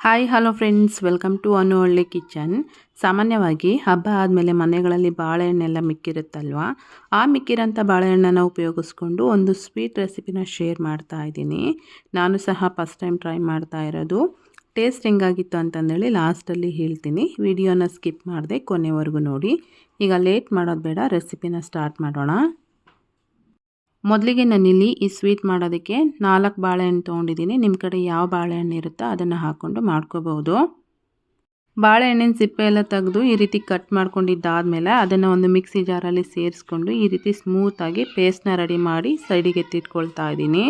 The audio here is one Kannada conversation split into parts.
Hi hello friends, welcome to Anu Halli kitchen. ಸಾಮಾನ್ಯವಾಗಿ ಹಬ್ಬ ಆದಮೇಲೆ ಮನೆಗಳಲ್ಲಿ ಬಾಳೆಹಣ್ಣೆಲ್ಲ ಮಿಕ್ಕಿರುತ್ತಲ್ವ, ಆ ಮಿಕ್ಕಿರೋಂಥ ಬಾಳೆಹಣ್ಣನ್ನು ಉಪಯೋಗಿಸ್ಕೊಂಡು ಒಂದು ಸ್ವೀಟ್ ರೆಸಿಪಿನ ಶೇರ್ ಮಾಡ್ತಾ ಇದ್ದೀನಿ. ನಾನು ಸಹ ಫಸ್ಟ್ ಟೈಮ್ ಟ್ರೈ ಮಾಡ್ತಾ ಇರೋದು. ಟೇಸ್ಟ್ ಹೆಂಗಾಗಿತ್ತು ಅಂತಂದೇಳಿ ಲಾಸ್ಟಲ್ಲಿ ಹೇಳ್ತೀನಿ. ವಿಡಿಯೋನ ಸ್ಕಿಪ್ ಮಾಡದೆ ಕೊನೆವರೆಗೂ ನೋಡಿ. ಈಗ ಲೇಟ್ ಮಾಡೋದು ಬೇಡ, ರೆಸಿಪಿನ ಸ್ಟಾರ್ಟ್ ಮಾಡೋಣ. ಮೊದಲಿಗೆ ನಾನಿಲ್ಲಿ ಈ ಸ್ವೀಟ್ ಮಾಡೋದಕ್ಕೆ 4 ಬಾಳೆಹಣ್ಣು ತೊಗೊಂಡಿದ್ದೀನಿ. ನಿಮ್ಮ ಕಡೆ ಯಾವ ಬಾಳೆಹಣ್ಣು ಇರುತ್ತೋ ಅದನ್ನು ಹಾಕ್ಕೊಂಡು ಮಾಡ್ಕೋಬೋದು. ಬಾಳೆಹಣ್ಣಿನ ಸಿಪ್ಪೆ ಎಲ್ಲ ತೆಗೆದು ಈ ರೀತಿ ಕಟ್ ಮಾಡ್ಕೊಂಡಿದ್ದಾದಮೇಲೆ ಅದನ್ನು ಒಂದು ಮಿಕ್ಸಿ ಜಾರಲ್ಲಿ ಸೇರಿಸ್ಕೊಂಡು ಈ ರೀತಿ ಸ್ಮೂತಾಗಿ ಪೇಸ್ಟ್ನ ರೆಡಿ ಮಾಡಿ ಸೈಡಿಗೆ ಎತ್ತಿಟ್ಕೊಳ್ತಾ ಇದ್ದೀನಿ.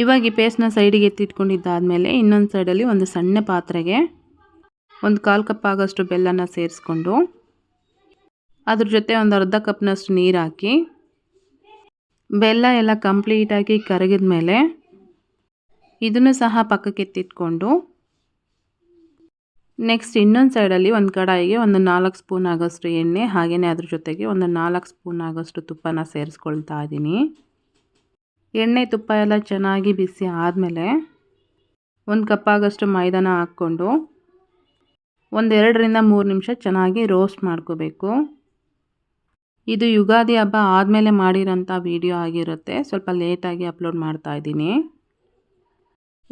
ಇವಾಗ ಈ ಪೇಸ್ಟ್ನ ಸೈಡಿಗೆ ಎತ್ತಿಟ್ಕೊಂಡಿದ್ದಾದಮೇಲೆ ಇನ್ನೊಂದು ಸೈಡಲ್ಲಿ ಒಂದು ಸಣ್ಣ ಪಾತ್ರೆಗೆ ಒಂದು 1/4 ಕಪ್ ಆಗೋಷ್ಟು ಬೆಲ್ಲನ ಸೇರಿಸ್ಕೊಂಡು ಅದ್ರ ಜೊತೆ ಒಂದು ಅರ್ಧ ಕಪ್ನಷ್ಟು ನೀರು ಹಾಕಿ ಬೆಲ್ಲ ಎಲ್ಲ ಕಂಪ್ಲೀಟಾಗಿ ಕರಗಿದ ಮೇಲೆ ಇದನ್ನು ಸಹ ಪಕ್ಕಕ್ಕೆ ಎತ್ತಿಟ್ಕೊಂಡು ನೆಕ್ಸ್ಟ್ ಇನ್ನೊಂದು ಸೈಡಲ್ಲಿ ಒಂದು ಕಡಾಯಿಗೆ ಒಂದು 4 ಸ್ಪೂನ್ ಆಗೋಷ್ಟು ಎಣ್ಣೆ, ಹಾಗೆಯೇ ಅದ್ರ ಜೊತೆಗೆ ಒಂದು 4 ಸ್ಪೂನ್ ಆಗೋಷ್ಟು ತುಪ್ಪನ ಸೇರಿಸ್ಕೊಳ್ತಾ ಇದ್ದೀನಿ. ಎಣ್ಣೆ ತುಪ್ಪ ಎಲ್ಲ ಚೆನ್ನಾಗಿ ಬಿಸಿ ಆದಮೇಲೆ 1 ಕಪ್ ಆಗೋಷ್ಟು ಮೈದಾನ ಹಾಕ್ಕೊಂಡು ಒಂದು 2ರಿಂದ 3 ನಿಮಿಷ ಚೆನ್ನಾಗಿ ರೋಸ್ಟ್ ಮಾಡ್ಕೋಬೇಕು. ಇದು ಯುಗಾದಿ ಹಬ್ಬ ಆದಮೇಲೆ ಮಾಡಿರೋಂಥ ವಿಡಿಯೋ ಆಗಿರುತ್ತೆ, ಸ್ವಲ್ಪ ಲೇಟಾಗಿ ಅಪ್ಲೋಡ್ ಮಾಡ್ತಾ ಇದ್ದೀನಿ.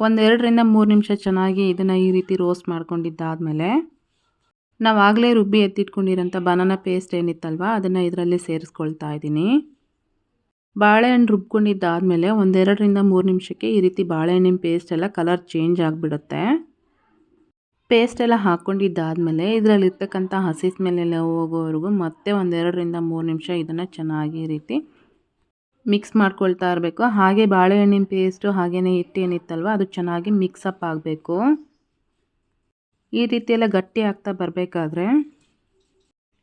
ಒಂದು 2ರಿಂದ 3 ನಿಮಿಷ ಚೆನ್ನಾಗಿ ಇದನ್ನು ಈ ರೀತಿ ರೋಸ್ಟ್ ಮಾಡ್ಕೊಂಡಿದ್ದಾದಮೇಲೆ ನಾವು ಆಗಲೇ ರುಬ್ಬಿ ಎತ್ತಿಟ್ಕೊಂಡಿರೋಂಥ ಬನಾನಾ ಪೇಸ್ಟ್ ಏನಿತ್ತಲ್ವ ಅದನ್ನು ಇದರಲ್ಲಿ ಸೇರಿಸ್ಕೊಳ್ತಾ ಇದ್ದೀನಿ. ಬಾಳೆಹಣ್ಣು ರುಬ್ಕೊಂಡಿದ್ದಾದಮೇಲೆ ಒಂದು 2ರಿಂದ 3 ನಿಮಿಷಕ್ಕೆ ಈ ರೀತಿ ಬಾಳೆಹಣ್ಣಿನ ಪೇಸ್ಟ್ ಎಲ್ಲ ಕಲರ್ ಚೇಂಜ್ ಆಗಿಬಿಡುತ್ತೆ. ಪೇಸ್ಟ್ ಎಲ್ಲ ಹಾಕ್ಕೊಂಡಿದ್ದಾದಮೇಲೆ ಇದರಲ್ಲಿರ್ತಕ್ಕಂಥ ಹಸಿ ಸ್ಮೆಲ್ಲೆಲ್ಲ ಹೋಗೋವರೆಗೂ ಮತ್ತೆ ಒಂದು 2ರಿಂದ 3 ನಿಮಿಷ ಇದನ್ನು ಚೆನ್ನಾಗಿ ಈ ರೀತಿ ಮಿಕ್ಸ್ ಮಾಡ್ಕೊಳ್ತಾ ಇರಬೇಕು. ಹಾಗೆ ಬಾಳೆಹಣ್ಣಿನ ಪೇಸ್ಟು ಹಾಗೆಯೇ ಹಿಟ್ಟೇನಿತ್ತಲ್ವ ಅದು ಚೆನ್ನಾಗಿ ಮಿಕ್ಸಪ್ ಆಗಬೇಕು. ಈ ರೀತಿ ಎಲ್ಲ ಗಟ್ಟಿ ಆಗ್ತಾ ಬರಬೇಕಾದ್ರೆ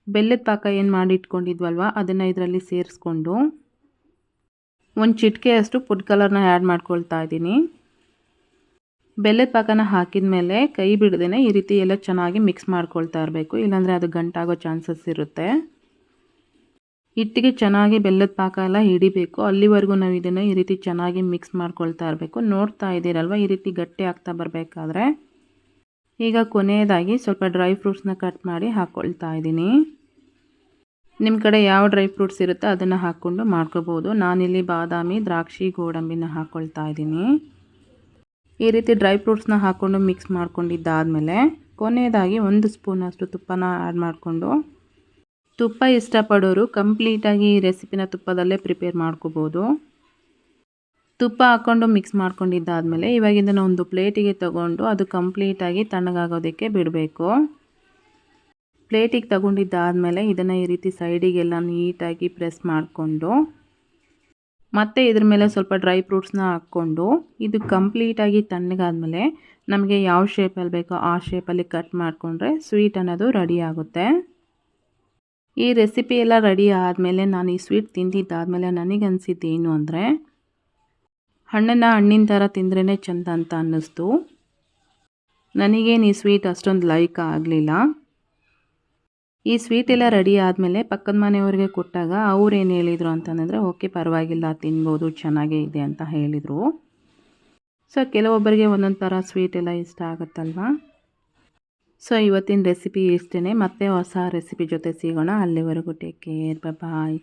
ಬೆಲ್ಲದ ಪಾಕ ಏನು ಮಾಡಿ ಇಟ್ಕೊಂಡಿದ್ವಲ್ವ ಅದನ್ನು ಇದರಲ್ಲಿ ಸೇರಿಸ್ಕೊಂಡು ಒಂದು ಚಿಟಿಕೆಯಷ್ಟು ಫುಡ್ ಕಲರ್ನ ಆ್ಯಡ್ ಮಾಡ್ಕೊಳ್ತಾ ಇದ್ದೀನಿ. ಬೆಲ್ಲದ ಪಾಕನ ಹಾಕಿದ ಮೇಲೆ ಕೈ ಬಿಡದೇ ಈ ರೀತಿ ಎಲ್ಲ ಚೆನ್ನಾಗಿ ಮಿಕ್ಸ್ ಮಾಡ್ಕೊಳ್ತಾ ಇರಬೇಕು, ಇಲ್ಲಾಂದರೆ ಅದು ಗಂಟಾಗೋ ಚಾನ್ಸಸ್ ಇರುತ್ತೆ. ಹಿಟ್ಟಿಗೆ ಚೆನ್ನಾಗಿ ಬೆಲ್ಲದ ಪಾಕ ಎಲ್ಲ ಹಿಡಿಬೇಕು, ಅಲ್ಲಿವರೆಗೂ ನಾವು ಇದನ್ನು ಈ ರೀತಿ ಚೆನ್ನಾಗಿ ಮಿಕ್ಸ್ ಮಾಡ್ಕೊಳ್ತಾ ಇರಬೇಕು. ನೋಡ್ತಾ ಇದ್ದೀರಲ್ವ ಈ ರೀತಿ ಗಟ್ಟಿ ಆಗ್ತಾ ಬರಬೇಕಾದ್ರೆ ಈಗ ಕೊನೆಯದಾಗಿ ಸ್ವಲ್ಪ ಡ್ರೈ ಫ್ರೂಟ್ಸ್ನ ಕಟ್ ಮಾಡಿ ಹಾಕ್ಕೊಳ್ತಾ ಇದ್ದೀನಿ. ನಿಮ್ಮ ಕಡೆ ಯಾವ ಡ್ರೈ ಫ್ರೂಟ್ಸ್ ಇರುತ್ತೋ ಅದನ್ನು ಹಾಕ್ಕೊಂಡು ಮಾಡ್ಕೋಬೋದು. ನಾನಿಲ್ಲಿ ಬಾದಾಮಿ, ದ್ರಾಕ್ಷಿ, ಗೋಡಂಬಿನ ಹಾಕ್ಕೊಳ್ತಾ ಇದ್ದೀನಿ. ಈ ರೀತಿ ಡ್ರೈ ಫ್ರೂಟ್ಸ್ನ ಹಾಕ್ಕೊಂಡು ಮಿಕ್ಸ್ ಮಾಡ್ಕೊಂಡಿದ್ದಾದಮೇಲೆ ಕೊನೆಯದಾಗಿ 1 ಸ್ಪೂನಷ್ಟು ತುಪ್ಪನ ಆ್ಯಡ್ ಮಾಡಿಕೊಂಡು, ತುಪ್ಪ ಇಷ್ಟಪಡೋರು ಕಂಪ್ಲೀಟಾಗಿ ಈ ರೆಸಿಪಿನ ತುಪ್ಪದಲ್ಲೇ ಪ್ರಿಪೇರ್ ಮಾಡ್ಕೋಬೋದು. ತುಪ್ಪ ಹಾಕ್ಕೊಂಡು ಮಿಕ್ಸ್ ಮಾಡ್ಕೊಂಡಿದ್ದಾದಮೇಲೆ ಇವಾಗ ಇದನ್ನು ಒಂದು ಪ್ಲೇಟಿಗೆ ತಗೊಂಡು ಅದು ಕಂಪ್ಲೀಟಾಗಿ ತಣ್ಣಗಾಗೋದಕ್ಕೆ ಬಿಡಬೇಕು. ಪ್ಲೇಟಿಗೆ ತಗೊಂಡಿದ್ದಾದಮೇಲೆ ಇದನ್ನು ಈ ರೀತಿ ಸೈಡಿಗೆಲ್ಲ ನೀಟಾಗಿ ಪ್ರೆಸ್ ಮಾಡಿಕೊಂಡು ಮತ್ತು ಇದ್ರ ಮೇಲೆ ಸ್ವಲ್ಪ ಡ್ರೈ ಫ್ರೂಟ್ಸ್ನ ಹಾಕ್ಕೊಂಡು ಇದು ಕಂಪ್ಲೀಟಾಗಿ ತಣ್ಣಗಾದ್ಮೇಲೆ ನಮಗೆ ಯಾವ ಶೇಪಲ್ಲಿ ಬೇಕೋ ಆ ಶೇಪಲ್ಲಿ ಕಟ್ ಮಾಡಿಕೊಂಡ್ರೆ ಸ್ವೀಟ್ ಅನ್ನೋದು ರೆಡಿ ಆಗುತ್ತೆ. ಈ ರೆಸಿಪಿ ಎಲ್ಲ ರೆಡಿ ಆದಮೇಲೆ ನಾನು ಈ ಸ್ವೀಟ್ ತಿಂದಿದ್ದಾದಮೇಲೆ ನನಗನ್ಸಿದ್ದು ಏನು ಅಂದರೆ ಹಣ್ಣನ್ನು ಹಣ್ಣಿನ ಥರ ತಿಂದ್ರೇ ಚೆಂದ ಅಂತ ಅನ್ನಿಸ್ತು. ನನಗೇನು ಈ ಸ್ವೀಟ್ ಅಷ್ಟೊಂದು ಲೈಕ್ ಆಗಲಿಲ್ಲ. ಈ ಸ್ವೀಟ್ ಎಲ್ಲ ರೆಡಿ ಆದಮೇಲೆ ಪಕ್ಕದ ಮನೆಯವ್ರಿಗೆ ಕೊಟ್ಟಾಗ ಅವ್ರು ಏನು ಹೇಳಿದರು ಅಂತಂದರೆ ಓಕೆ ಪರವಾಗಿಲ್ಲ ತಿನ್ಬೋದು, ಚೆನ್ನಾಗೇ ಇದೆ ಅಂತ ಹೇಳಿದರು. ಸೊ ಕೆಲವೊಬ್ಬರಿಗೆ ಒಂದೊಂದು ಥರ ಸ್ವೀಟ್ ಎಲ್ಲ ಇಷ್ಟ ಆಗುತ್ತಲ್ವ. ಸೊ ಇವತ್ತಿನ ರೆಸಿಪಿ ಇಷ್ಟೇ, ಮತ್ತೆ ಹೊಸ ರೆಸಿಪಿ ಜೊತೆ ಸಿಗೋಣ. ಅಲ್ಲಿವರೆಗೂ ಟೇಕ್ ಕೇರ್, ಬಾಯ್.